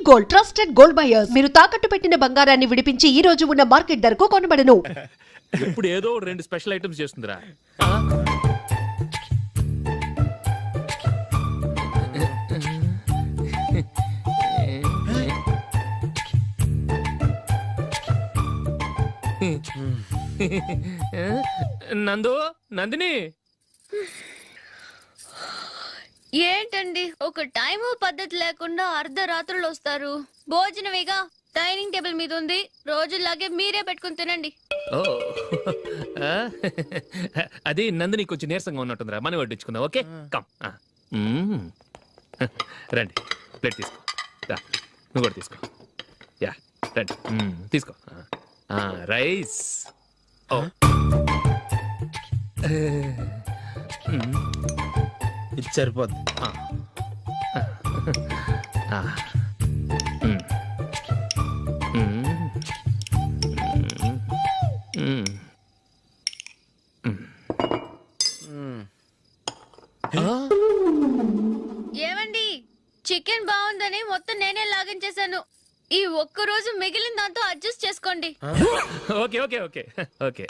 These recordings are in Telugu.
Gold trusted gold buyers. మీరు తాకట్టు పెట్టిన బంగారాన్ని విడిపించి ఈ రోజు ఉన్న మార్కెట్ ధరకు కొనబడను. ఇప్పుడు ఏదో రెండు స్పెషల్ ఐటమ్స్ చేస్తుందిరా. నందిని ఏంటండి ఒక టైము పద్ధతి లేకుండా అర్ధరాత్రులు వస్తారు. భోజనమేగా డైనింగ్ టేబుల్ మీద ఉంది, రోజులాగే మీరే పెట్టుకుని తినండి. ఓ అది నందిని కొంచెం నీరసంగా ఉన్నట్టుందిరా, మనం వడ్డించుకుందాం. Okay come. రండి, ప్లేట్ తీసుకో. నువ్వు కూడా తీసుకో. యా రండి, తీసుకో. రైస్. ఓ ఇది సరిపోద్ది. ఏమండి, చికెన్ బాగుందని మొత్తం నేనే లాగించేశాను. ఈ ఒక్క రోజు మిగిలిన దాంతో అడ్జస్ట్ చేసుకోండి. ఓకే ఓకే ఓకే ఓకే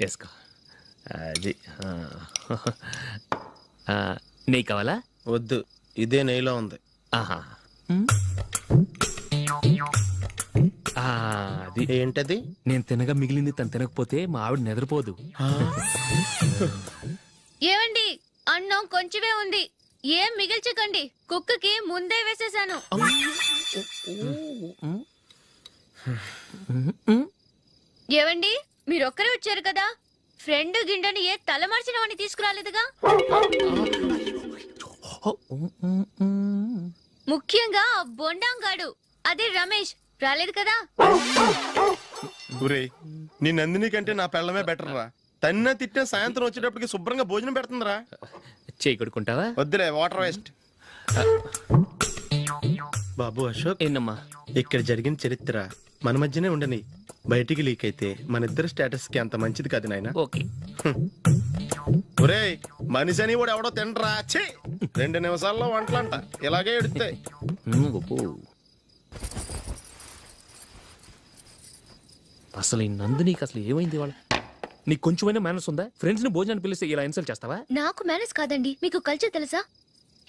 వేసుకో. అది నెయ్యి కావాలా? వద్దు, ఇదే నెయ్యిలో ఉంది. ఆహా, అది ఏంటది? నేను తినగా మిగిలింది తను తినకపోతే మా ఆవిడ నిద్రపోదు. ఏమండి, అన్నం కొంచెమే ఉంది, ఏం మిగిల్చకండి. కుక్కకి ముందే వేసేసాను. ఏవండి, మీరొక్కరే వచ్చారు కదా, ఫ్రెండ్ గిండెని ఏ తలమర్చిన వాడిని తీసుకురాలేదుగా. ముఖ్యంగా బొండాంగాడు, అదే రమేష్ రాలేదు కదా. ఊరే, నీ నందిని కంటే నా పెళ్ళమే బెటర్ రా. తన్న తిట్టిన సాయంత్రం వచ్చేటప్పటికి శుభ్రంగా భోజనం పెడుతుందిరా. చేయి కొడుకుంటావా? వద్దులే, వాటర్ వేస్ట్. బాబు అశోక్, ఏంటమ్మా? ఇక్కడ జరిగిన చరిత్ర మన మధ్యనే ఉండని, బయటికి లీక్ అయితే మన ఇద్దరు స్టేటస్ కి అంత మంచిది కాదు నాయన. ఓకే. ఒరే, మనిషి అని కూడా ఎవడో తినరా. 2 నిమిషాల్లో వంటలంట ఇలాగే ఎడుతాయి. అసలు ఈ నందినికి అసలు ఏమైంది? వాళ్ళ నీకు కొంచెమైనా మేనస్ ఉందా? ఫ్రెండ్స్ ని భోజనాన్ని పిలిస్తే ఇలా ఇన్సల్ట్ చేస్తావా? నాకు మేనేజ్ కాదండి, మీకు కల్చర్ తెలుసా?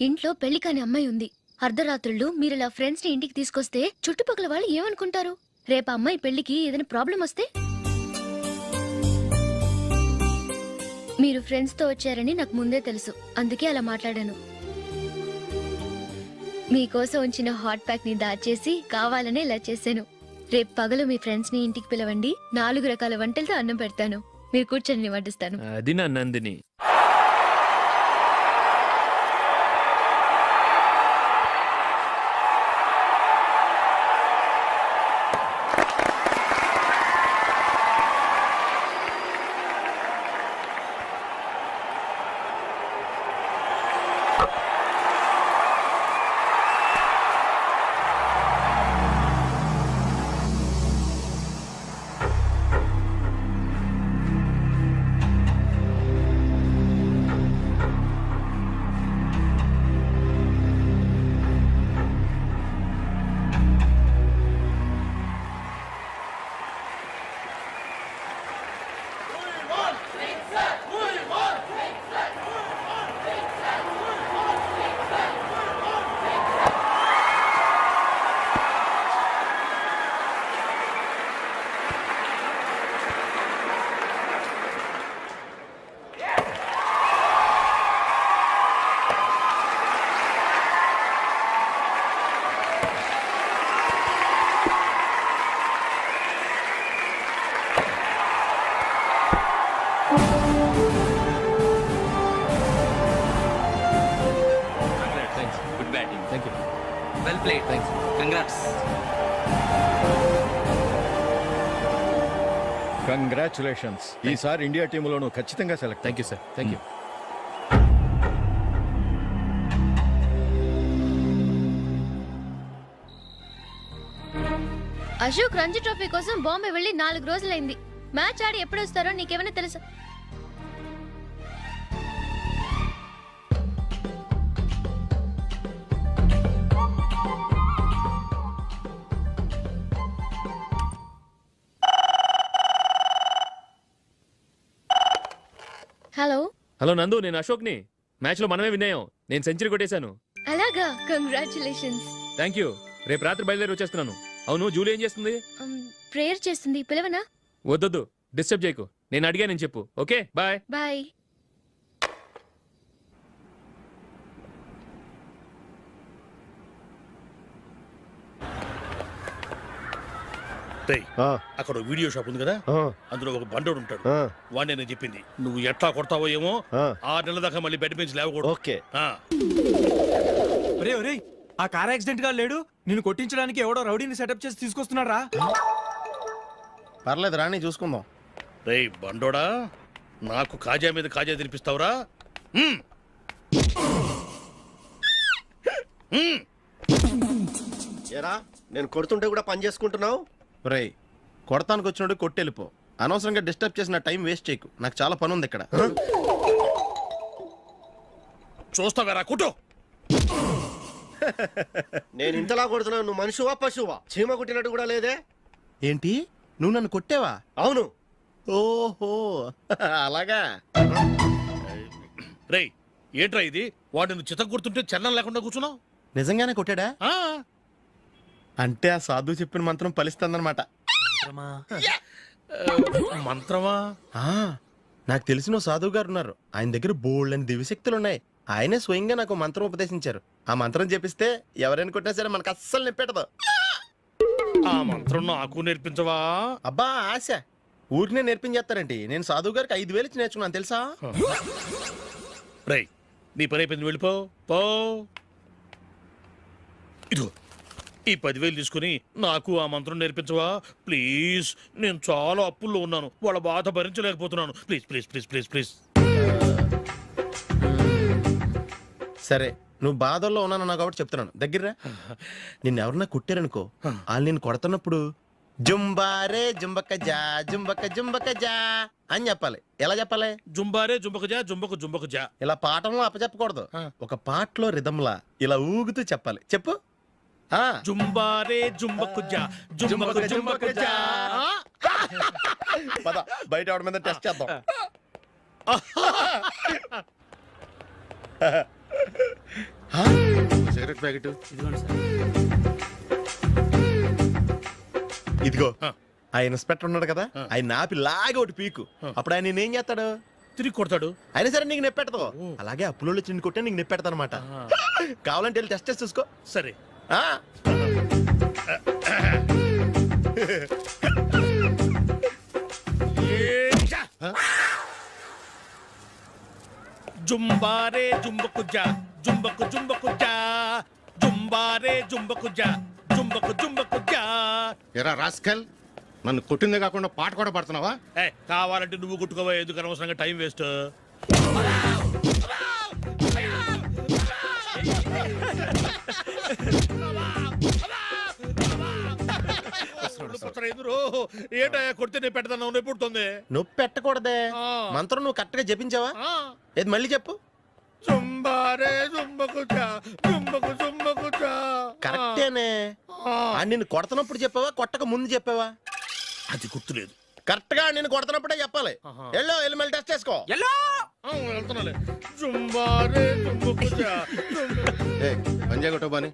ఇంట్లో పెళ్లి కాని అమ్మాయి ఉంది. అర్ధరాత్రుళ్ళు మీరు ఇలా ఫ్రెండ్స్ ని ఇంటికి తీసుకొస్తే చుట్టుపక్కల వాళ్ళు ఏమనుకుంటారు? రేపు అమ్మాయి పెళ్లికి ఏదైనా ప్రాబ్లం వస్తే? మీరు ఫ్రెండ్స్ తో వచ్చారని నాకు ముందే తెలుసు, అందుకే అలా మాట్లాడాను. మీకోసం ఉంచిన హాట్ ప్యాక్ ని దాచేసి కావాలనే ఇలా చేశాను. రేపు పగలు మీ ఫ్రెండ్స్ ని ఇంటికి పిలవండి, 4 రకాల వంటలతో అన్నం పెడతాను. మీరు కూర్చొని వడ్డిస్తాను. అది నా Nandini. Well played. Thanks. Congrats. Congratulations. ఈసారి ఇండియా టీంలోనూ ఖచ్చితంగా select. Thank you sir. Thank you. Ashok Ranji trophy కోసం బాంబే వెళ్ళి 4 రోజులైంది. మ్యాచ్ ఆడి ఎప్పుడు వస్తారో నీకేమైనా తెలుసా? హలో నందు, నేను అశోక్ని. మ్యాచ్లో మనమే విన్నాయం. నేను సెంచరీ కొట్టేశాను. అలాగా, కంగ్రాచులేషన్స్. Thank you. రేపు రాత్రి బయలుదేరి వచ్చేస్తున్నాను. అవును, జూలీ ఏం చేస్తుంది? ప్రేయర్ చేస్తుంది, పిలవనా? వద్దొద్దు, డిస్టర్బ్ చేయకు. నేను అడిగానని చెప్పు. Okay, bye. బాయ్. రేయ్, ఆ, అక్కడ ఓ వీడియో షాప్ ఉంది కదా, ఆ, అందులో ఒక బండోడు ఉంటాడు. ఆ, వాడిని నేను చెప్పింది నువ్వు ఎట్లా కొడతావో ఏమో. ఆ. 6 నెలల దాకా మళ్ళీ బెడ్ బెంచ్ లేవకూడదు. ఓకే. ఆ, ఒరే ఒరే, ఆ కార్ యాక్సిడెంట్ గా లేడు, నిన్ను కొట్టించడానికి ఎవడో రౌడీని సెటప్ చేసి తీసుకొస్తున్నారా? పర్లేదు రాణి, చూసుకుందాం. రేయ్ బండోడా, నాకు కాజా మీద కాజా తినిపిస్తావురా? హ్మ్. హ్మ్. ఏరా నేను కొడుతుంటే కూడా పని చేసుకుంటున్నావు. రేయ్, కొడతానికి వచ్చినట్టు కొట్టెళ్ళిపో. అనవసరంగా డిస్టర్బ్ చేసిన టైం వేస్ట్ చేయకు. నాకు చాలా పని ఉంది ఇక్కడ. చూస్తావేరా కుటో. నేను ఇంతలా కొడుతున్నావు, నువ్వు మనిషివా పశువా? చీమ కుట్టినట్టు కూడా లేదే. ఏంటి, నువ్వు నన్ను కొట్టావా? అవును. ఓహో, అలాగా. రేయ్ ఏంట్రా ఇది? వాడు నువ్వు చిత్త గుర్తుంటే చలనం లేకుండా కూర్చున్నావు. నిజంగానే కొట్టాడా? ఆ, అంటే ఆ సాధువు చెప్పిన మంత్రం ఫలిస్తుందన్నమాట. మంత్రమా? ఆ, నాకు తెలిసిన ఓ సాధువు గారు ఉన్నారు. ఆయన దగ్గర బోల్డ్ అని దివ్యశక్తులు ఉన్నాయి. ఆయనే స్వయంగా నాకు మంత్రం ఉపదేశించారు. ఆ మంత్రం చెప్పిస్తే ఎవరైనా కొట్టినా సరే మనకు అస్సలు నిప్పెట్టదు. ఆ మంత్రం నాకు నేర్పించవా? అబ్బా ఆశ, ఊరినే నేర్పించేస్తారండి. నేను సాధువు గారికి 5,000 ఇచ్చి నేర్చుకున్నాను తెలుసా? రేయ్ నీ పని అయిపోయింది, వెళ్ళిపో పో. ఇదిగో ఈ 10,000 తీసుకుని నాకు ఆ మంత్రం నేర్పించవా ప్లీజ్? నేను చాలా అప్పుల్లో ఉన్నాను, వాళ్ళ బాధ భరించలేకపోతున్నాను. Please please please please please. సరే, నువ్వు బాధల్లో ఉన్నాను కాబట్టి చెప్తున్నాను. దగ్గర నిన్ను ఎవరన్నా కుట్టారనుకో, వాళ్ళు నేను కొడుతున్నప్పుడు జుంబారే జుంబక జా జుంబక జుంబక జా అని చెప్పాలి. ఎలా చెప్పాలి? జుంబారే జుంబకు జుంబకు జా. ఇలా పాఠంలో అప్పచెప్పకూడదు. ఒక పాటలో రిధంలా ఇలా ఊగుతూ చెప్పాలి. చెప్పు. ఆ, జుంబారే జుంబకు జా జుంబకు జా. పద బయట ఎవరి మీద టెస్ట్ చేద్దాం. సిగరెట్ ప్యాకెట్ ఇదిగో. ఆ ఇన్స్పెక్టర్ ఉన్నాడు కదా, ఆయన ఆపి లాగా ఒకటి పీకు. అప్పుడు ఆయన నేనేం చేస్తాడు? తిరిగి కొడతాడు. అయినా సరే నీకు నెప్పెడతావు. అలాగే అప్పులో చిన్న కొట్టే నీకు నెప్పెడతా అనమాట. కావాలంటే వెళ్ళి టెస్ట్ చేసి చూసుకో. సరే. ఆ, జుంబారే జుంబకు జా జుంబకు జా జుంబారే జుంబకు జా జుంబకు జా. ఎరా రాస్కల్, నన్ను కొట్టిందే కాకుండా పాట కూడా పడుతున్నావా? కావాలంటే నువ్వు కొట్టుకోవా, ఎందుకు అనవసరంగా టైం వేస్ట్. ఏంటయ్యా కొడితే నేను పెడతాను, నొప్పి పుడుతుంది. నొప్పి పెట్టకూడదే. ఆ. మంత్రం నువ్వు కరెక్ట్ గా జపించావా? ఏది మళ్ళీ చెప్పు. జుంబారే జుంబకు జా జుంబకు జా. కరెక్టేనే. నిన్ను కొడుతున్నప్పుడు చెప్పావా, కొట్టక ముందు చెప్పావా? అది గుర్తులేదు. కరెక్ట్ గా నేను కొడుతున్నప్పుడే చెప్పాలి. వెళ్ళి మళ్ళీ టెస్ట్ చేసుకో. వెళ్తున్నాలే. జుంబారే జుంబకు జా పంజా కొట్టబాని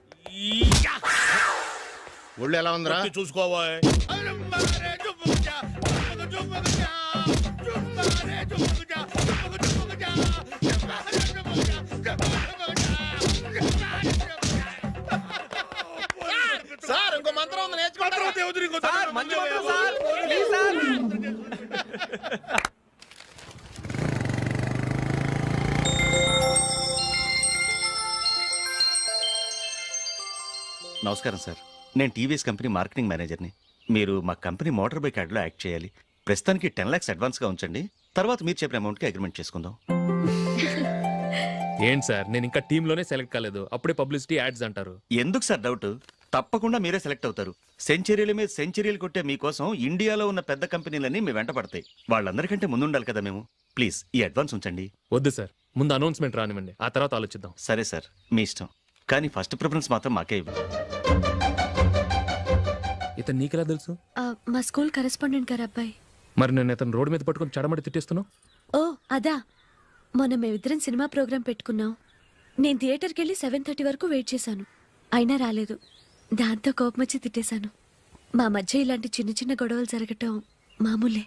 ఒళ్ళు ఎలా ఉందిరా? చూసుకోవా. సార్ ఇంకో మంత్రం ఉంది, నేర్చుకుంటారా? సార్, మంచి మంత్రం సార్. Please sir. నమస్కారం సార్, నేను టీవీఎస్ కంపెనీ మార్కెటింగ్ మేనేజర్ని. మీరు మా కంపెనీ మోటార్ బైక్ యాడ్లో యాక్ట్ చేయాలి. ప్రస్తుతానికి 10 lakhs అడ్వాన్స్గా ఉంచండి, తర్వాత మీరు చెప్పిన అమౌంట్కి అగ్రిమెంట్ చేసుకుందాం. ఏంటి సార్, నేను ఇంకా టీంలోనే సెలెక్ట్ కాలేదు, అప్పుడే పబ్లిసిటీ యాడ్స్ అంటారు. ఎందుకు సార్ డౌట్? తప్పకుండా మీరే సెలెక్ట్ అవుతారు. సెంచరీల మీద సెంచరీలు కొట్టే మీకోసం ఇండియాలో ఉన్న పెద్ద కంపెనీలన్నీ మీ వెంట పడతాయి. వాళ్ళందరికంటే ముందుండాలి కదా మేము. ప్లీజ్ ఈ అడ్వాన్స్ ఉంచండి. వద్దు సార్, ముందు అనౌన్స్మెంట్ రానివ్వండి, ఆ తర్వాత ఆలోచిద్దాం. సరే సార్, మీ ఇష్టం, కానీ ఫస్ట్ ప్రిఫరెన్స్ మాత్రం మాకే ఇవ్వండి. ఇతను నీకెలా తెలుసు? మా స్కూల్ కరెస్పాండెంట్ గారు అబ్బాయి. మరి నేను ఇతను రోడ్డు మీద పట్టుకొని చడమడి తిట్టేస్తున్నావు. ఓ అదా, మొన్న మేమిద్దరం సినిమా ప్రోగ్రాం పెట్టుకున్నాం. నేను థియేటర్కి వెళ్ళి 7:30 వరకు వెయిట్ చేశాను, అయినా రాలేదు. దాంతో కోపం వచ్చి తిట్టేశాను. మా మధ్య ఇలాంటి చిన్న చిన్న గొడవలు జరగటం మామూలే.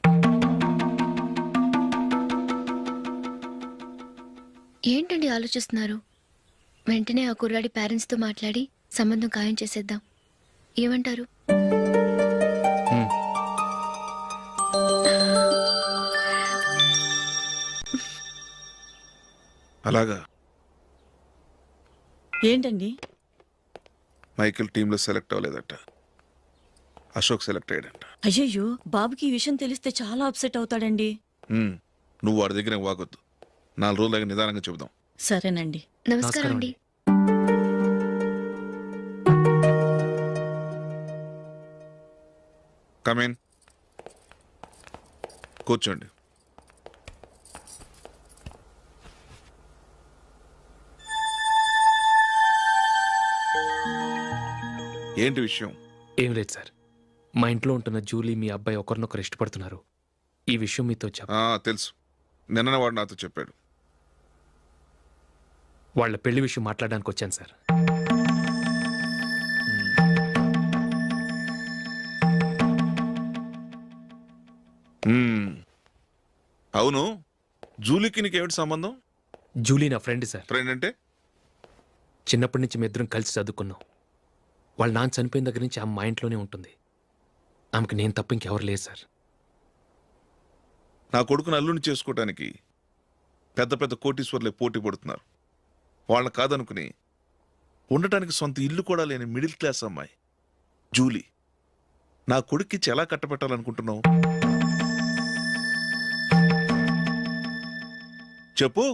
ఏంటండి ఆలోచిస్తున్నారు? వెంటనే ఆ కుర్రాడి పేరెంట్స్తో మాట్లాడి సంబంధం ఖాయం చేసేద్దాం. ఏమంటారు? అలాగా ఏంటండి? మైకేల్ టీంలో సెలెక్ట్ అవ్వలేదట, అశోక్ సెలెక్ట్ అయ్యాడంట. అయ్యయ్యో, బాబుకి ఈ విషయం తెలిస్తే చాలా అప్సెట్ అవుతాడండి. నువ్వు వాడి దగ్గర వాగొద్దు, 4 రోజుల దగ్గర నిదానంగా చెబుదాం. సరేనండి. నమస్కారం అండి. కమేన్, కూర్చోండి. ఏంటి విషయం? ఏం లేదు సార్, మా ఇంట్లో ఉంటున్న జూలీ మీ అబ్బాయి ఒకరినొకరు ఇష్టపడుతున్నారు. ఈ విషయం మీతో తెలుసు, నిన్న వాడు నాతో చెప్పాడు. వాళ్ళ పెళ్లి విషయం మాట్లాడడానికి వచ్చాను సార్. అవును, జూలీకి నీకేమిటి సంబంధం? జూలీ నా ఫ్రెండ్ సార్. ఫ్రెండ్ అంటే? చిన్నప్పటి నుంచి మీ ఇద్దరం కలిసి చదువుకున్నాం. వాళ్ళ నాన్న చనిపోయిన దగ్గర నుంచి ఆమె మా ఇంట్లోనే ఉంటుంది. ఆమెకి నేను తప్ప ఇంకెవరు లేదు సార్. నా కొడుకును అల్లుని చేసుకోవటానికి పెద్ద పెద్ద కోటీశ్వర్లే పోటీ పడుతున్నారు. వాళ్ళని కాదనుకుని ఉండటానికి సొంత ఇల్లు కూడా లేని మిడిల్ క్లాస్ అమ్మాయి జూలీ నా కొడుక్కిచ్చి ఎలా కట్టబెట్టాలనుకుంటున్నావు? చెప్పు.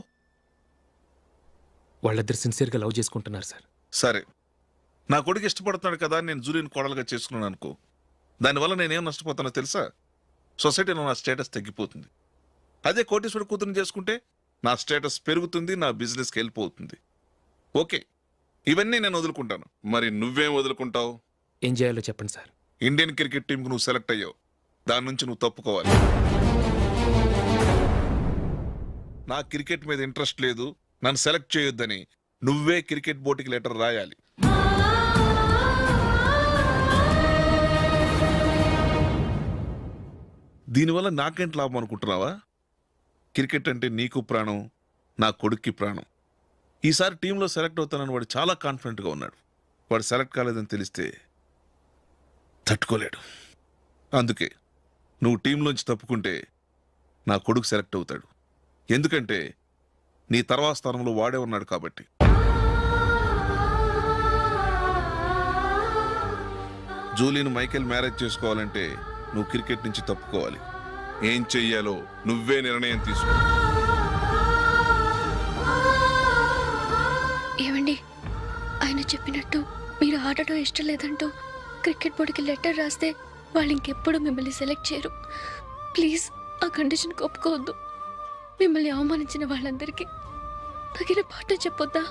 వాళ్ళిద్దరు సిన్సియర్గా లవ్ చేసుకుంటున్నారు సార్. సరే, నా కొడుకు ఇష్టపడుతున్నాడు కదా అని నేను జూలీని కోడలుగా చేసుకున్నాను అనుకో, దానివల్ల నేనేం నష్టపోతానో తెలుసా? సొసైటీలో నా స్టేటస్ తగ్గిపోతుంది. అదే కోటీశ్వరుడు కూతురుని చేసుకుంటే నా స్టేటస్ పెరుగుతుంది, నా బిజినెస్కి వెళ్ళిపోతుంది. ఓకే, ఇవన్నీ నేను వదులుకుంటాను. మరి నువ్వేం వదులుకుంటావు? ఏం చేయాలో చెప్పండి సార్. ఇండియన్ క్రికెట్ టీంకి నువ్వు సెలెక్ట్ అయ్యావు, దాని నుంచి నువ్వు తప్పుకోవాలి. నా క్రికెట్ మీద ఇంట్రెస్ట్ లేదు, నన్ను సెలెక్ట్ చేయొద్దని నువ్వే క్రికెట్ బోర్డుకి లెటర్ రాయాలి. దీనివల్ల నాకేంటి లాభం అనుకుంటున్నావా? క్రికెట్ అంటే నీకు ప్రాణం, నా కొడుక్కి ప్రాణం. ఈసారి టీంలో సెలెక్ట్ అవుతానని వాడు చాలా కాన్ఫిడెంట్గా ఉన్నాడు. వాడు సెలెక్ట్ కాలేదని తెలిస్తే తట్టుకోలేడు. అందుకే నువ్వు టీంలోంచి తప్పుకుంటే నా కొడుకు సెలెక్ట్ అవుతాడు. ఎందుకంటే నీ తర్వాత స్థానంలో వాడే ఉన్నాడు కాబట్టి. జూలీని మైకేల్ మ్యారేజ్ చేసుకోవాలంటే నువ్వు క్రికెట్ నుంచి తప్పుకోవాలి. ఏం చెయ్యాలో నువ్వే నిర్ణయం తీసుకో. ఏమండి, ఆయన చెప్పినట్టు మీరు ఆడటం ఇష్టం లేదంటూ క్రికెట్ బోర్డుకి లెటర్ రాస్తే వాళ్ళు ఇంకెప్పుడు మిమ్మల్ని సెలెక్ట్ చేయరు. ప్లీజ్ ఆ కండిషన్కి ఒప్పుకోవద్దు. మిమ్మల్ని అవమానించిన వాళ్ళందరికీ తగిన పాఠం చెప్పొద్దా?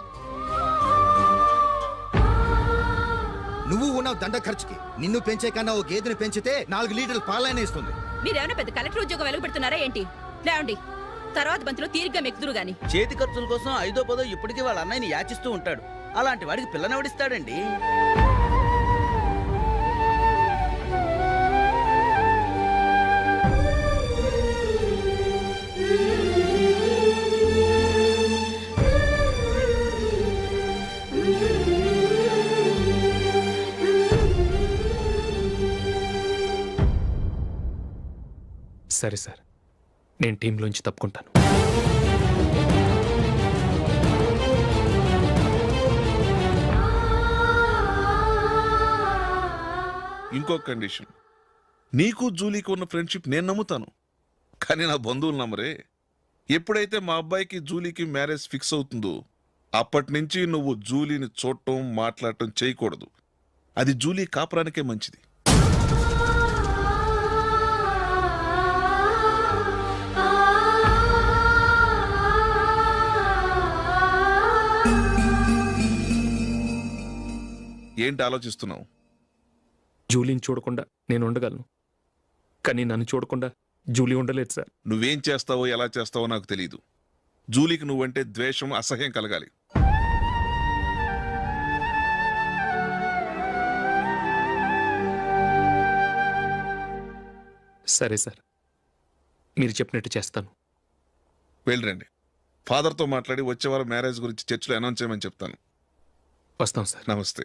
నువ్వు ఉన్నావు దండ ఖర్చుకి. నిన్ను పెంచే కన్నా ఓ గేదెని పెంచితే 4 లీటర్ల పాలైనా ఇస్తుంది. మీరేమైనా పెద్ద కలెక్టర్ ఉద్యోగం వెలుగుపెడుతున్నారా ఏంటి? లేవండి, తర్వాత బంతిలో తీరిగ్గా మెక్కుదురు గాని. చేతి ఖర్చుల కోసం 5దో 10దో ఇప్పటికీ వాళ్ళ అన్నయ్యని యాచిస్తూ ఉంటాడు. అలాంటి వాడికి పిల్లనెవడిస్తాడండి? సరే సార్, నేను టీంలోంచి తప్పుకుంటాను. ఇంకో కండిషన్, నీకు జూలీకి ఉన్న ఫ్రెండ్షిప్ నేను నమ్ముతాను, కానీ నా బంధువులు నమ్మరే. ఎప్పుడైతే మా అబ్బాయికి జూలీకి మ్యారేజ్ ఫిక్స్ అవుతుందో అప్పటి నుంచి నువ్వు జూలీని చూడటం మాట్లాడటం చేయకూడదు. అది జూలీ కాపురానికే మంచిది. ఏంటి ఆలోచిస్తున్నావు? జూలీని చూడకుండా నేను ఉండగలను, కానీ నన్ను చూడకుండా జూలీ ఉండలేదు సార్. నువ్వేం చేస్తావో ఎలా చేస్తావో నాకు తెలీదు, జూలీకి నువ్వంటే ద్వేషం, అసహ్యం కలగాలి. సరే సార్, మీరు చెప్పినట్టు చేస్తాను. వెళ్ళరండి. ఫాదర్తో మాట్లాడి వచ్చే వారం మ్యారేజ్ గురించి చర్చిలో అనౌన్స్ చేయమని చెప్తాను. వస్తాం సార్. నమస్తే.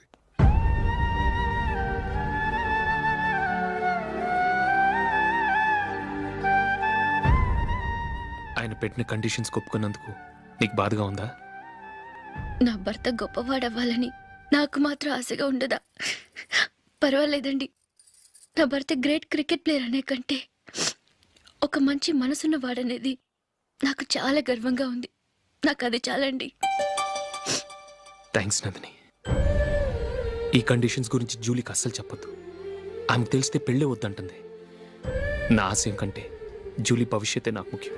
ఆయన పెట్టిన కండిషన్స్ ఒప్పుకున్నందుకు నీకు బాధగా ఉందా? నా భర్త గొప్పవాడవ్వాలని నాకు మాత్రం ఆశగా ఉండదా? పర్వాలేదండి. నా భర్త గ్రేట్ క్రికెట్ ప్లేయర్ అనే కంటే ఒక మంచి మనసున్న వాడనేది నాకు చాలా గర్వంగా ఉంది. నాకు అది చాలండి. థ్యాంక్స్ నందిని. ఈ కండిషన్స్ గురించి జూలీకి అస్సలు చెప్పొద్దు. ఆమెకు తెలిస్తే పెళ్ళే వద్దంటుంది. నా ఆశయం కంటే జూలీ భవిష్యత్తే నాకు ముఖ్యం.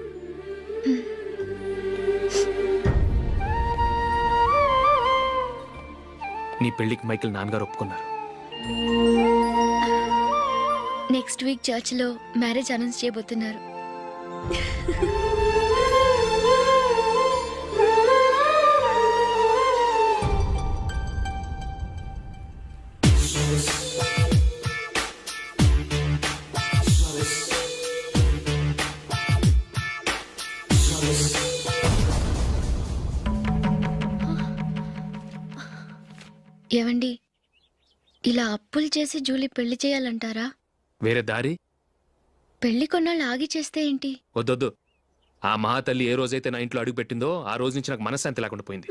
నీ పెళ్లికి మైకేల్ నాన్నగారు ఒప్పుకున్నారు. నెక్స్ట్ వీక్ చర్చిలో మ్యారేజ్ అనౌన్స్ చేయబోతున్నారు. ఏవండి, ఇలా అప్పులు చేసి జూలీ పెళ్లి చేయాలంటారా? వేరే దారి? పెళ్లి కొన్నాళ్ళు ఆగి చేస్తే ఏంటి? వద్దొద్దు. ఆ మహాతల్లి ఏ రోజైతే నా ఇంట్లో అడుగు పెట్టిందో ఆ రోజు నుంచి నాకు మనశ్శాంతి లేకుండా పోయింది.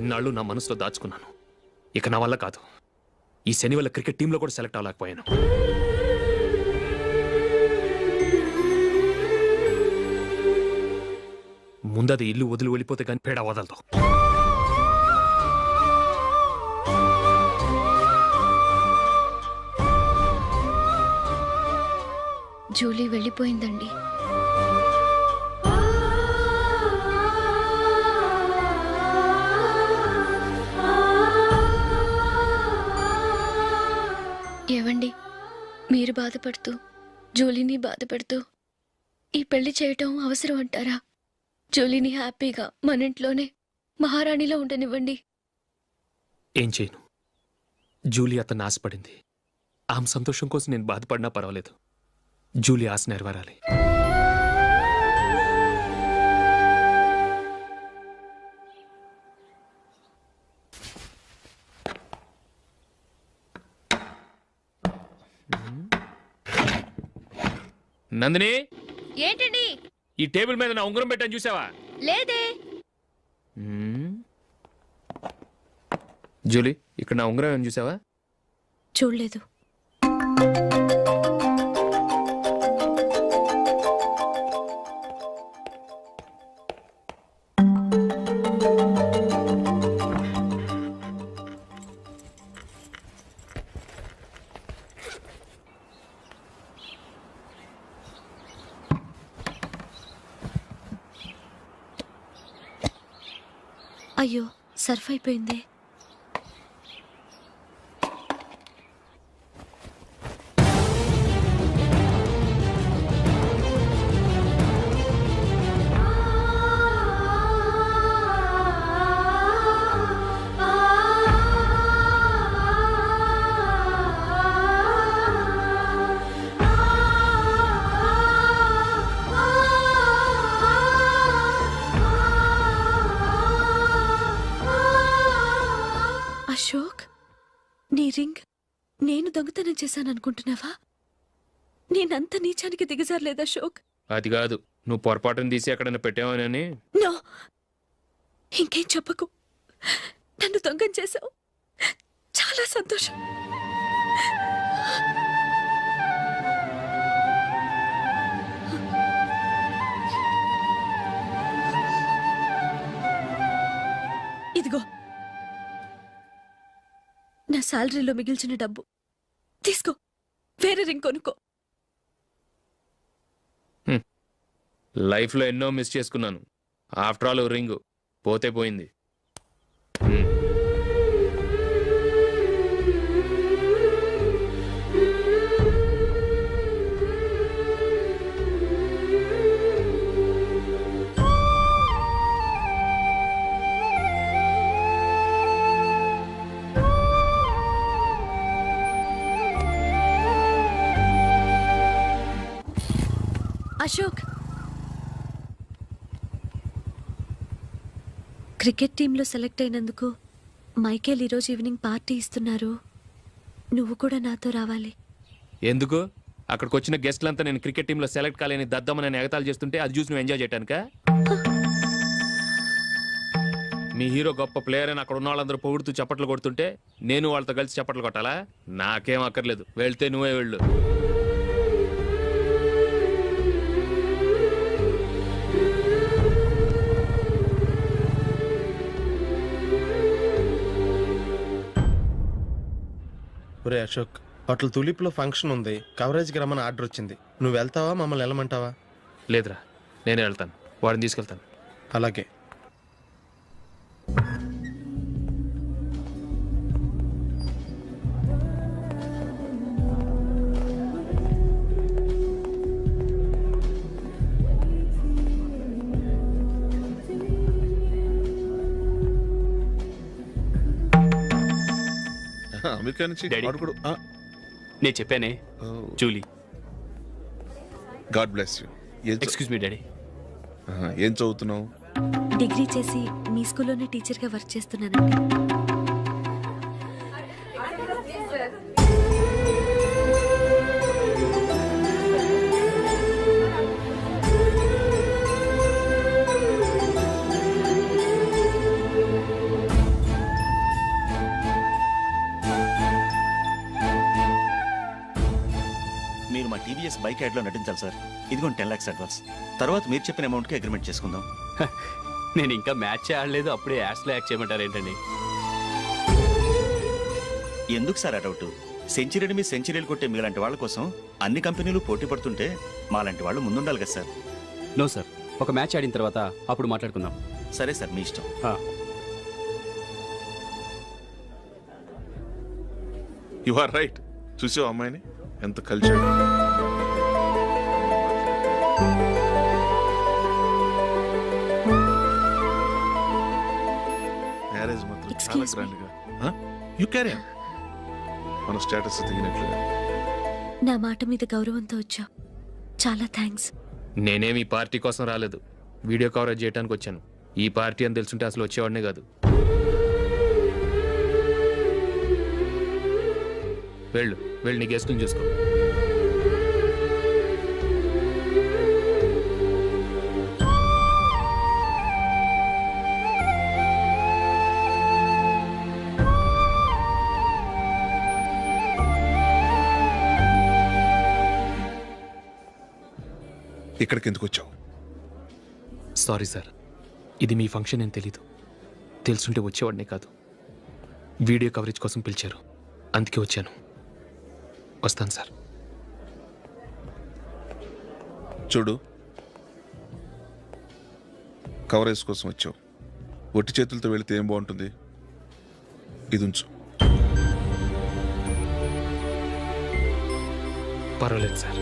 ఇన్నాళ్ళు నా మనసులో దాచుకున్నాను. ఇక నా వల్ల కాదు. ఈ శని వల్ల క్రికెట్ టీంలో కూడా సెలెక్ట్ అవ్వలేకపోయాను. ముందది ఇల్లు వదిలి వెళ్ళిపోతే కానీ పేడ వదలదు. జూలీ వెళ్ళిపోయిందండి. ఏవండి, మీరు బాధపడుతూ జూలీని బాధపెడుతూ ఈ పెళ్లి చేయటం అవసరం అంటారా? జూలీని హ్యాపీగా మన ఇంట్లోనే మహారాణిలో ఉండనివ్వండి. ఏం చేయను? జూలీ అతన్ని ఆశపడింది. ఆమె సంతోషం కోసం నేను బాధపడినా పర్వాలేదు. జూలీ ఆశ నెరవేరాలి. నందిని, ఏంటండి? ఈ టేబుల్ మీద నా ఉంగరం పెట్టాను చూసావా? లేదే. జూలీ, ఇక్కడ నా ఉంగరం ఏమని చూసావా? చూడలేదు. అయ్యో, సర్ఫ్ అయిపోయిందే. అశోక్, నీ రింగ్ నేను దొంగతనం చేశాననుకుంటున్నావా? నేనంత నీచానికి దిగజారలేదు అశోక్. అది కాదు, నువ్వు పొరపాటును తీసి ఎక్కడైనా పెట్టావని. నో, ఇంకేం చెప్పకు. నన్ను దొంగం చేశావు. చాలా సంతోషం. ఇదిగో నా శాలరీలో మిగిల్చిన డబ్బు తీసుకో. వేరే రింగ్ కొనుక్కో. లైఫ్లో ఎన్నో మిస్ చేసుకున్నాను. ఆఫ్టర్ ఆల్ రింగ్ పోతే పోయింది. అశోక్, క్రికెట్ టీంలో సెలెక్ట్ అయినందుకు మైకేల్ ఈరోజు ఈవినింగ్ పార్టీ ఇస్తున్నారు. నువ్వు కూడా నాతో రావాలి. ఎందుకు? అక్కడికి వచ్చిన గెస్ట్లంతా నేను క్రికెట్ టీంలో సెలెక్ట్ కాలేని దద్దమని ఎగతాలు చేస్తుంటే అది చూసి నువ్వు ఎంజాయ్ చేయటానికా? మీ హీరో గొప్ప ప్లేయర్ అని అక్కడ ఉన్న వాళ్ళందరూ పొగుడుతూ చప్పట్లు కొడుతుంటే నేను వాళ్ళతో కలిసి చప్పట్లు కొట్టాలా? నాకేం అక్కర్లేదు, వెళ్తే నువ్వే వెళ్ళు. ఒరే అశోక్, హోటల్ తులిప్లో ఫంక్షన్ ఉంది, కవరేజ్కి రమ్మని ఆర్డర్ వచ్చింది. నువ్వు వెళ్తావా, మమ్మల్ని వెళ్ళమంటావా? లేదురా, నేనే వెళ్తాను, వాడిని తీసుకెళ్తాను. అలాగే. అమెరికా నుంచి డాడీ. వాడు కూడా నేను చెప్పానే, Julie. God bless you. Excuse me daddy. ఏం చదువుతున్నావు? డిగ్రీ చేసి మీ స్కూల్లోనే టీచర్గా వర్క్ చేస్తున్నానండి. మీరు మా టీవీఎస్ బైక్ యాడ్లో నటించాలి సార్. ఇదిగోండి 10 lakhs అడ్వాన్స్. తర్వాత మీరు చెప్పిన అమౌంట్కి అగ్రిమెంట్ చేసుకుందాం. నేను ఇంకా మ్యాచ్ ఆడలేదు, అప్పుడే యాడ్స్లో యాక్ట్ చేయమంటారు ఏంటండి? ఎందుకు సార్ ఆ డౌట్? సెంచరీని మీ సెంచరీలు కొట్టే మీలాంటి వాళ్ళ కోసం అన్ని కంపెనీలు పోటీ పడుతుంటే మాలాంటి వాళ్ళు ముందుండాలి కదా సార్. నో సార్, ఒక మ్యాచ్ ఆడిన తర్వాత అప్పుడు మాట్లాడుకుందాం. సరే సార్, మీ ఇష్టం. You are right. చూసావు అమ్మాయిని ఎంత కల్చర్. మ్యారేజ్ మాత్రం చాలా Excuse me. గ్రాండ్గా. You carry on. మన స్టేటస్ దిగినట్లుగా. నా మాట మీద గౌరవంతో వచ్చావు, చాలా థ్యాంక్స్. నేనేమి ఈ పార్టీ కోసం రాలేదు, వీడియో కవరేజ్ చేయడానికి వచ్చాను. ఈ పార్టీ అని తెలుసుంటే అసలు వచ్చేవాడినే కాదు. వెళ్ళు వెళ్ళి నీ గెస్ట్ని చూసుకో. ఇక్కడికి ఎందుకు వచ్చావు? సారీ సార్, ఇది మీ ఫంక్షన్ అని తెలీదు. తెలుసుంటే వచ్చేవాడినే కాదు. వీడియో కవరేజ్ కోసం పిలిచారు, అందుకే వచ్చాను. వస్తాను సార్. చూడు, కవరేజ్ కోసం వచ్చావు. ఒట్టి చేతులతో వెళితే ఏం బాగుంటుంది? ఇది ఉంచు. పర్వాలేదు సార్.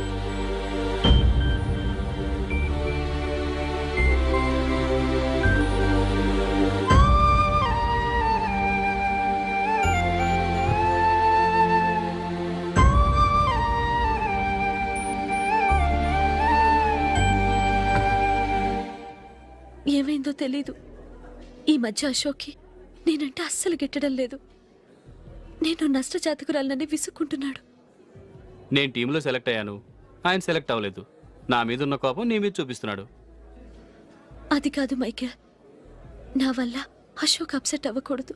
ఏమైందో తెలీదు, ఈ మధ్య అశోక్కి నేనంటే అస్సలు గిట్టడం లేదు. నేను నష్టజాతకురాలనని విసుక్కుంటున్నాడు. నేను టీంలో సెలెక్ట్ అయ్యాను, ఆయన సెలెక్ట్ అవ్వలేదు. నా మీద ఉన్న కోపం నీ మీద చూపిస్తున్నాడు. అది కాదు మైకేల్, నా వల్ల అశోక్ అప్సెట్ అవ్వకూడదు.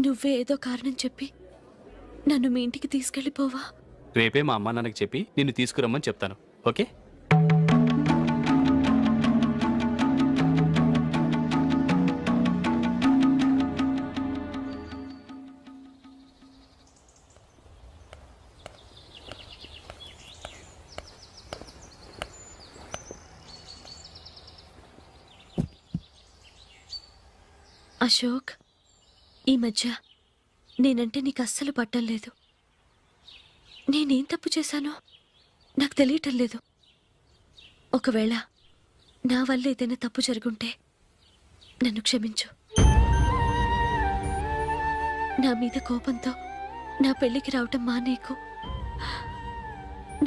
నువ్వే ఏదో కారణం చెప్పి నన్ను మీ ఇంటికి తీసుకెళ్ళిపోవా? రేపే మా అమ్మ నాన్నకి చెప్పి నిన్ను తీసుకురమ్మని చెప్తాను, ఓకే? అశోక్, ఈ మధ్య నేనంటే నీకు అస్సలు పట్టం లేదు. నేనేం తప్పు చేశానో నాకు తెలియటం లేదు. ఒకవేళ నా వల్ల ఏదైనా తప్పు జరుగుంటే నన్ను క్షమించు. నా మీద కోపంతో నా పెళ్ళికి రావటం మానేకు.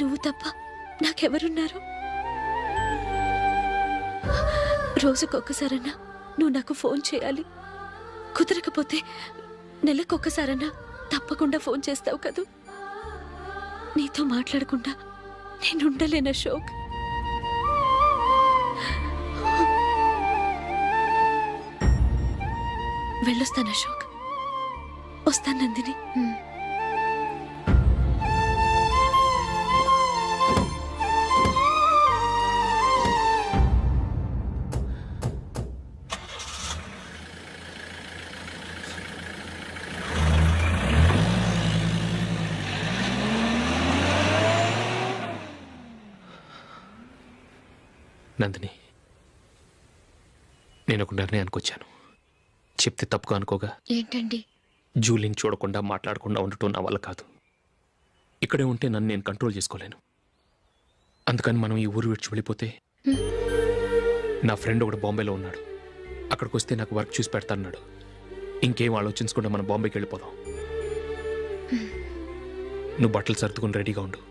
నువ్వు తప్ప నాకెవరున్నారు? రోజుకొక్కసారన్నా నువ్వు నాకు ఫోన్ చేయాలి. కుదరకపోతే నెలకొక్కసారన్నా తప్పకుండా ఫోన్ చేస్తావు కదూ. నీతో మాట్లాడకుండా నేను ఉండలేను అశోక్. వెళ్ళొస్తాను అశోక్. వస్తాను నందిని. నందిని, నేను ఒక నిర్ణయానికి వచ్చాను. చెప్తే తప్పుగా అనుకోగా. ఏంటండి? జూలీని చూడకుండా మాట్లాడకుండా ఉండటం నా వల్ల కాదు. ఇక్కడే ఉంటే నన్ను నేను కంట్రోల్ చేసుకోలేను. అందుకని మనం ఈ ఊరు విడిచి వెళ్ళిపోతే, నా ఫ్రెండ్ ఒకడు బాంబేలో ఉన్నాడు. అక్కడికి వస్తే నాకు వర్క్ చూసి పెడతాన్నాడు. ఇంకేం ఆలోచించకుండా మనం బాంబేకి వెళ్ళిపోదాం. నువ్వు బట్టలు సర్దుకుని రెడీగా ఉండు.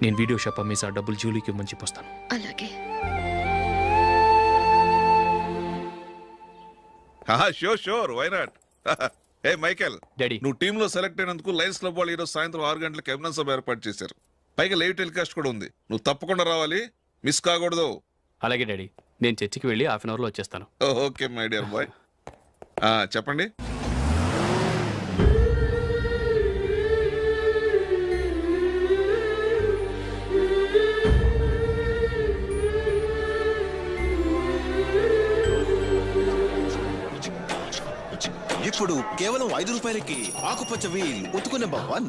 నేను వీడియో షాప్ అమ్మేసి ఆ డబ్బులు జూలీకి ఇవ్వమని చెప్పొస్తాను. అలాగే. Sure why not. ఏ మైకేల్, డాడీ, నువ్వు టీంలో సెలెక్ట్ అయినందుకు లయన్స్ క్లబ్ వాళ్ళు ఈరోజు సాయంత్రం 6 గంటలకు అభినందన సభ ఏర్పాటు చేశారు. పైగా లైవ్ టెలికాస్ట్ కూడా ఉంది. నువ్వు తప్పకుండా రావాలి, మిస్ కాకూడదు. అలాగే డాడీ, నేను చర్చికి వెళ్ళి హాఫ్ అన్ అవర్లో వచ్చేస్తాను. Okay my dear bye. చెప్పండి. ఇప్పుడు కేవలం 5 రూపాయలకి ఆకుపచ్చ వీల్ ఉతుకు నెంబర్ 1.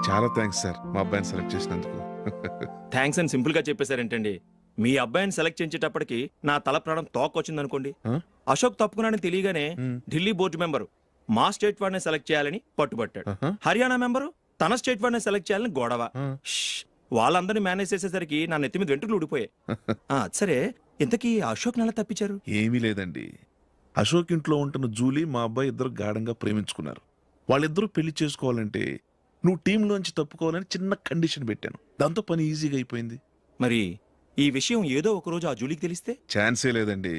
చాలా థ్యాంక్స్ సార్, మా అబ్బాయిని సెలెక్ట్ చేసినందుకు. థ్యాంక్స్ అని సింపుల్ గా చెప్పేశారేంటండి? మీ అబ్బాయిని సెలెక్ట్ చేసేటప్పటికి నా తల ప్రాణం తోకొచ్చింది అనుకోండి. అశోక్ తప్పుకున్నాడని తెలియగానే ఢిల్లీ బోర్డు మెంబరు మా స్టేట్ వాడిని సెలెక్ట్ చేయాలని పట్టుబట్టాడు. హర్యానా మెంబరు తన స్టేట్ వాడిని సెలెక్ట్ చేయాలని గొడవ. వాళ్ళందరినీ మేనేజ్ చేసేసరికి నా నెత్తి మీద వెంట్రుకలు ఊడిపోయాయి. సరే, ఇంతకీ అశోక్ నెల తప్పించారు? ఏమీ లేదండి. అశోక్ ఇంట్లో ఉంటున్న జూలీ మా అబ్బాయి ఇద్దరు గాఢంగా ప్రేమించుకున్నారు. వాళ్ళిద్దరూ పెళ్లి చేసుకోవాలంటే నువ్వు టీంలోంచి తప్పుకోవాలని చిన్న కండిషన్ పెట్టాను. దాంతో పని ఈజీగా అయిపోయింది. మరి ఈ విషయం ఏదో ఒక రోజు ఆ జూలీకి తెలిస్తే? ఛాన్సే లేదండి.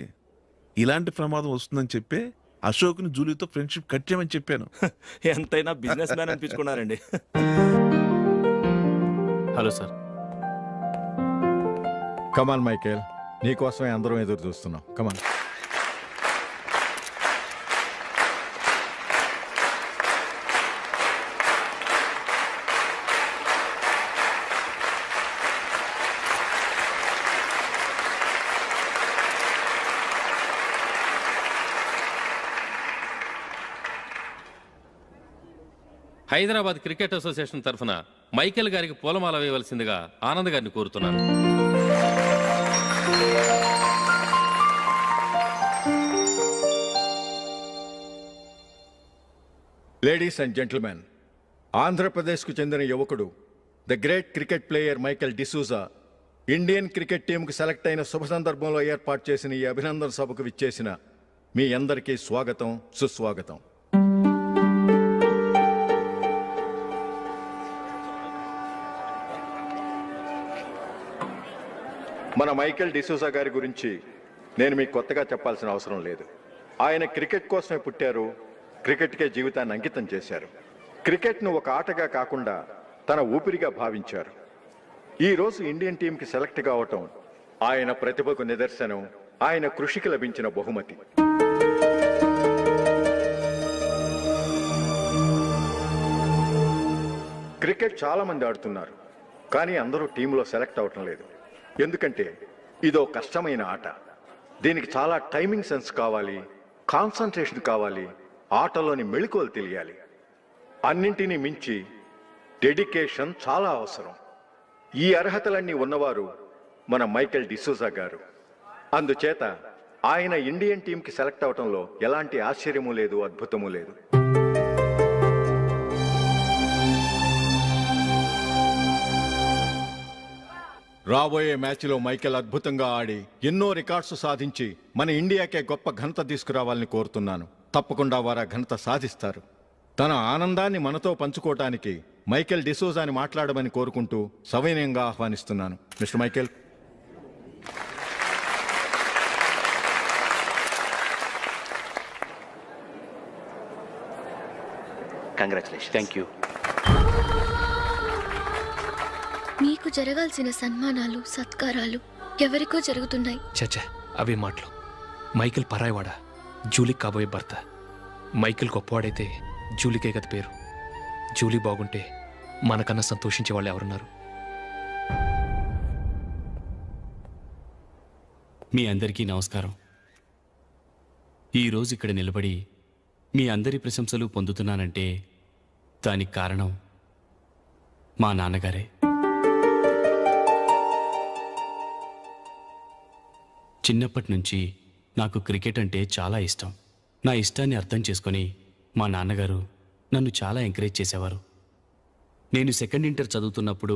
ఇలాంటి ప్రమాదం వస్తుందని చెప్పే అశోక్ని జూలీతో ఫ్రెండ్షిప్ కట్ చేయమని చెప్పాను. ఎంతైనా బిజినెస్ మ్యాన్ అనిపించుకున్నారండి. Hello sir. కమాన్ మైకేల్, నీకోసమే అందరం ఎదురు చూస్తున్నాం. కమాన్. హైదరాబాద్ క్రికెట్ అసోసియేషన్ తరఫున మైకేల్ గారికి పూలమాల వేయవలసిందిగా ఆనంద్ గారిని కోరుతున్నాను. లేడీస్ అండ్ జెంటిల్మెన్, ఆంధ్రప్రదేశ్కు చెందిన యువకుడు the great cricket player Michael D'Souza Indian cricket టీంకు సెలెక్ట్ అయిన శుభ సందర్భంలో ఏర్పాటు చేసిన ఈ అభినందన సభకు విచ్చేసిన మీ అందరికీ స్వాగతం, సుస్వాగతం. మన మైకేల్ డిసూజా గారి గురించి నేను మీకు కొత్తగా చెప్పాల్సిన అవసరం లేదు. ఆయన క్రికెట్ కోసమే పుట్టారు, క్రికెట్కే జీవితాన్ని అంకితం చేశారు. క్రికెట్ను ఒక ఆటగా కాకుండా తన ఊపిరిగా భావించారు. ఈరోజు ఇండియన్ టీంకి సెలెక్ట్ కావటం ఆయన ప్రతిభకు నిదర్శనం, ఆయన కృషికి లభించిన బహుమతి. క్రికెట్ చాలా మంది ఆడుతున్నారు, కానీ అందరూ టీంలో సెలెక్ట్ అవటం లేదు. ఎందుకంటే ఇదో కష్టమైన ఆట. దీనికి చాలా టైమింగ్ సెన్స్ కావాలి, కాన్సన్ట్రేషన్ కావాలి, ఆటలోని మెళకువలు తెలియాలి. అన్నింటినీ మించి డెడికేషన్ చాలా అవసరం. ఈ అర్హతలన్నీ ఉన్నవారు మన మైకేల్ డిసూజా గారు. అందుచేత ఆయన ఇండియన్ టీంకి సెలెక్ట్ అవటంలో ఎలాంటి ఆశ్చర్యమూ లేదు, అద్భుతమూ లేదు. రాబోయే మ్యాచ్లో మైకేల్ అద్భుతంగా ఆడి ఎన్నో రికార్డ్స్ సాధించి మన ఇండియాకే గొప్ప ఘనత తీసుకురావాలని కోరుతున్నాను. తప్పకుండా వారు ఆ ఘనత సాధిస్తారు. తన ఆనందాన్ని మనతో పంచుకోవటానికి మైకేల్ డిసూజాని మాట్లాడమని కోరుకుంటూ సవినయంగా ఆహ్వానిస్తున్నాను. Mister Michael. Congratulation. Thank you. మీకు జరగాల్సిన సన్మానాలు సత్కారాలు ఎవరికో జరుగుతున్నాయి. చచ్చా, అవే మాటలు. మైకేల్ పరాయవాడ, జూలీకి కాబోయే భర్త. మైకేల్ గొప్పవాడైతే జూలీకే కదా పేరు. జూలీ బాగుంటే మనకన్నా సంతోషించే వాళ్ళు ఎవరున్నారు? మీ అందరికీ నమస్కారం. ఈరోజు ఇక్కడ నిలబడి మీ అందరి ప్రశంసలు పొందుతున్నానంటే దానికి కారణం మా నాన్నగారే. చిన్నప్పటి నుంచి నాకు క్రికెట్ అంటే చాలా ఇష్టం. నా ఇష్టాన్ని అర్థం చేసుకొని మా నాన్నగారు నన్ను చాలా ఎంకరేజ్ చేసేవారు. నేను సెకండ్ ఇంటర్ చదువుతున్నప్పుడు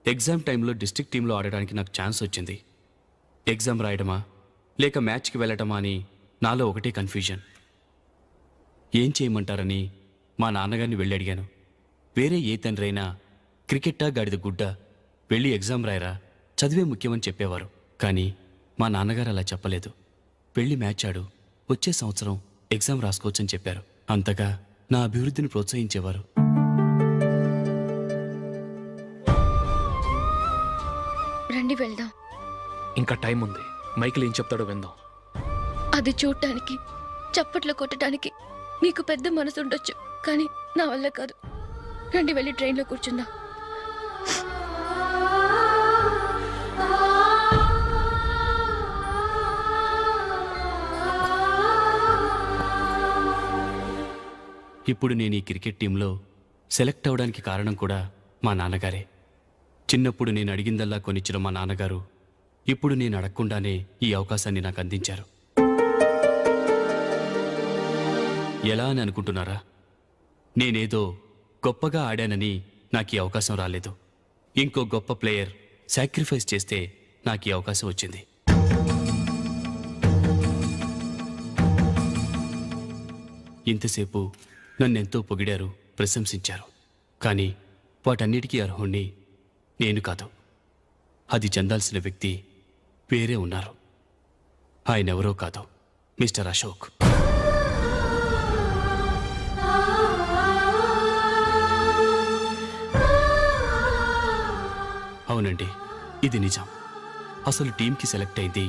ఎగ్జామ్ టైంలో డిస్ట్రిక్ట్ టీంలో ఆడడానికి నాకు ఛాన్స్ వచ్చింది. ఎగ్జామ్ రాయడమా లేక మ్యాచ్కి వెళ్ళటమా అని నాలో ఒకటే కన్ఫ్యూజన్. ఏం చేయమంటారని మా నాన్నగారిని వెళ్ళి అడిగాను. వేరే ఏ తండ్రైనా క్రికెట్టా గాడిద గుడ్డ, వెళ్ళి ఎగ్జామ్ రాయరా, చదివే ముఖ్యమని చెప్పేవారు. కానీ మా నాన్నగారు అలా చెప్పలేదు. వెళ్ళి మ్యాచ్ ఆడు, వచ్చే సంవత్సరం ఎగ్జామ్ రాసుకోవచ్చని చెప్పారు. అంతగా నా అభివృద్ధిని ప్రోత్సహించేవారు. రండి వెళ్దాం. ఇంకా టైం ఉంది. మైకేల్ ఏం చెప్తాడో విందాం. అది చూడటానికి చప్పట్లు కొట్టడానికి మీకు పెద్ద మనసు ఉండొచ్చు, కానీ నా వల్ల కాదు. రండి వెళ్ళి ట్రైన్లో కూర్చుందాం. ఇప్పుడు నేను ఈ క్రికెట్ టీంలో సెలెక్ట్ అవడానికి కారణం కూడా మా నాన్నగారే. చిన్నప్పుడు నేను అడిగిందల్లా కొనిచ్చిన మా నాన్నగారు ఇప్పుడు నేను అడగకుండానే ఈ అవకాశాన్ని నాకు అందించారు. ఎలా అని అనుకుంటున్నారా? నేనేదో గొప్పగా ఆడానని నాకు ఈ అవకాశం రాలేదు. ఇంకో గొప్ప ప్లేయర్ సాక్రిఫైస్ చేస్తే నాకు ఈ అవకాశం వచ్చింది. ఇంతసేపు నన్నెంతో పొగిడారు, ప్రశంసించారు. కానీ వాటన్నిటికీ అర్హుణ్ణి నేను కాదు. అది చెందాల్సిన వ్యక్తి వేరే ఉన్నారు. ఆయనెవరో కాదు, మిస్టర్ అశోక్. అవునండి, ఇది నిజం. అసలు టీంకి సెలెక్ట్ అయింది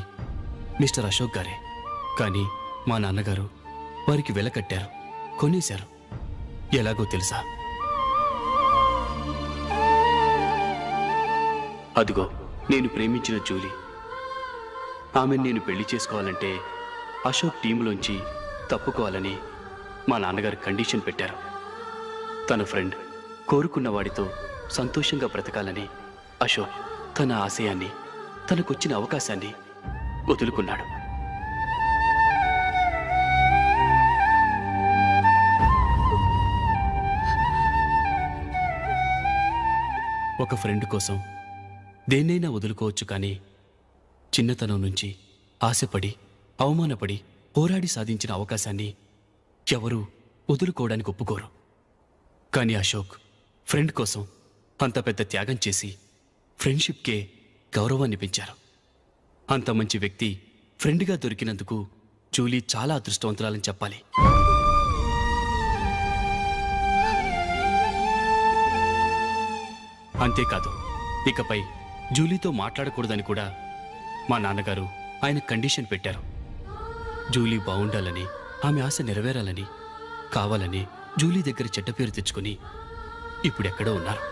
మిస్టర్ అశోక్ గారే. కానీ మా నాన్నగారు వారికి వెల కట్టారు, కొనేశారు. ఎలాగో తెలుసా? అదిగో నేను ప్రేమించిన జూలీ. ఆమెను నేను పెళ్లి చేసుకోవాలంటే అశోక్ టీంలోంచి తప్పుకోవాలని మా నాన్నగారు కండిషన్ పెట్టారు. తన ఫ్రెండ్ కోరుకున్న వాడితో సంతోషంగా బ్రతకాలని అశోక్ తన ఆశయాన్ని, తనకొచ్చిన అవకాశాన్ని వదులుకున్నాడు. ఒక ఫ్రెండ్ కోసం దేన్నైనా వదులుకోవచ్చు, కానీ చిన్నతనం నుంచి ఆశపడి, అవమానపడి, పోరాడి సాధించిన అవకాశాన్ని ఎవరూ వదులుకోవడానికి ఒప్పుకోరు. కానీ అశోక్ ఫ్రెండ్ కోసం అంత పెద్ద త్యాగం చేసి ఫ్రెండ్షిప్కే గౌరవాన్ని పెంచారు. అంత మంచి వ్యక్తి ఫ్రెండ్గా దొరికినందుకు జూలీ చాలా అదృష్టవంతురాలని చెప్పాలి. అంతేకాదు, ఇకపై జూలీతో మాట్లాడకూడదని కూడా మా నాన్నగారు ఆయన కండిషన్ పెట్టారు. జూలీ బాగుండాలని, ఆమె ఆశ నెరవేరాలని, కావాలని జూలీ దగ్గర చెడ్డ పేరు తెచ్చుకుని ఇప్పుడెక్కడో ఉన్నారు.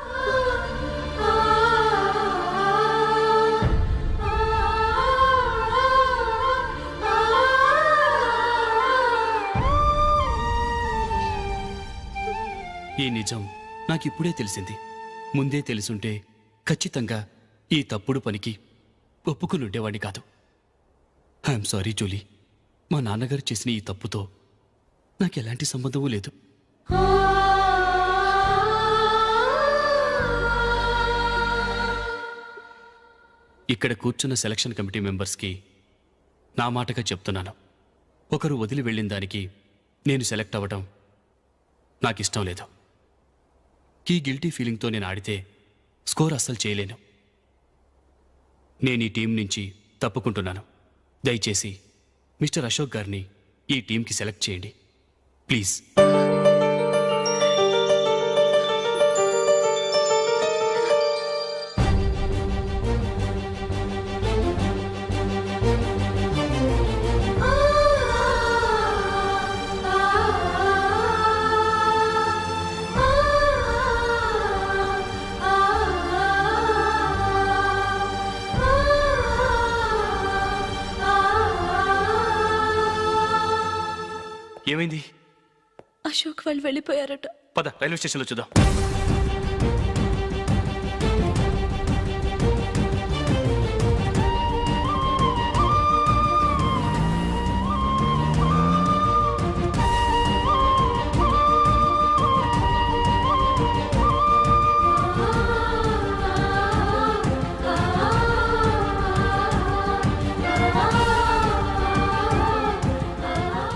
ఈ నిజం నాకిప్పుడే తెలిసింది. ముందే తెలుసుంటే ఖచ్చితంగా ఈ తప్పుడు పనికి ఒప్పుకుని ఉండేవాడిని కాదు. I'm sorry Julie. మా నాన్నగారు చేసిన ఈ తప్పుతో నాకు ఎలాంటి సంబంధమూ లేదు. ఇక్కడ కూర్చున్న సెలక్షన్ కమిటీ మెంబర్స్కి నా మాటగా చెప్తున్నాను. ఒకరు వదిలి వెళ్ళిన దానికి నేను సెలెక్ట్ అవ్వడం నాకు ఇష్టం లేదు. ఈ గిల్టీ ఫీలింగ్తో నేను ఆడితే స్కోర్ అస్సలు చేయలేను. నేను ఈ టీం నుంచి తప్పుకుంటున్నాను. దయచేసి మిస్టర్ అశోక్ గారిని ఈ టీంకి సెలెక్ట్ చేయండి ప్లీజ్. ఏమైంది? అశోక్ వాళ్ళు వెళ్ళిపోయారట. పద రైల్వే స్టేషన్లో చూద్దాం.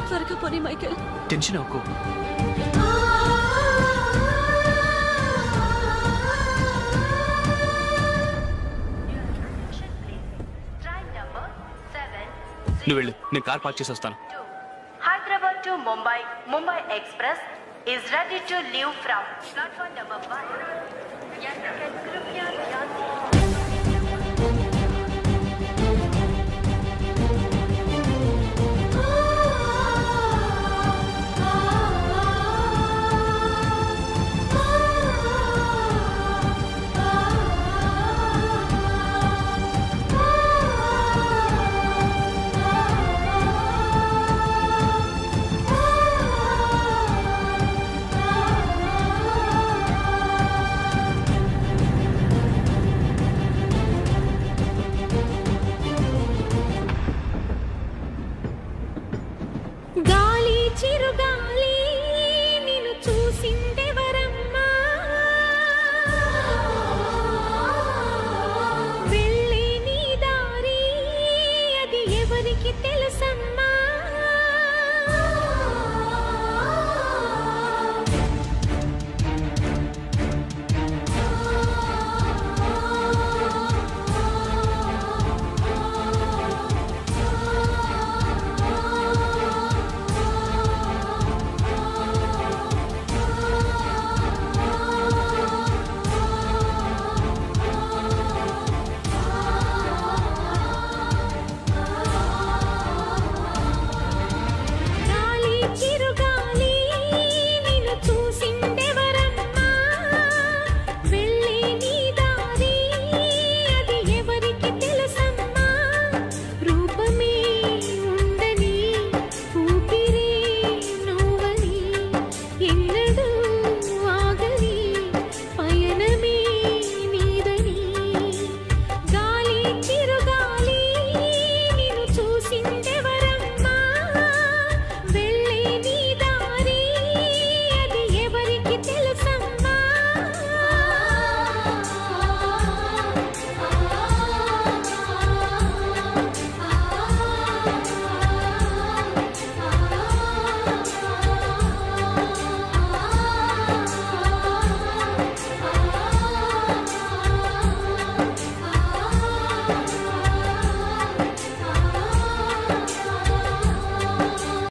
త్వరగా పోనీ మైకేల్. టెన్షన్ అవ్వకు. నువ్వు వెళ్ళు, నేను కార్ పార్క్ చేసి వస్తాను. Hyderabad to Mumbai Mumbai express is ready to leave from platform number 1.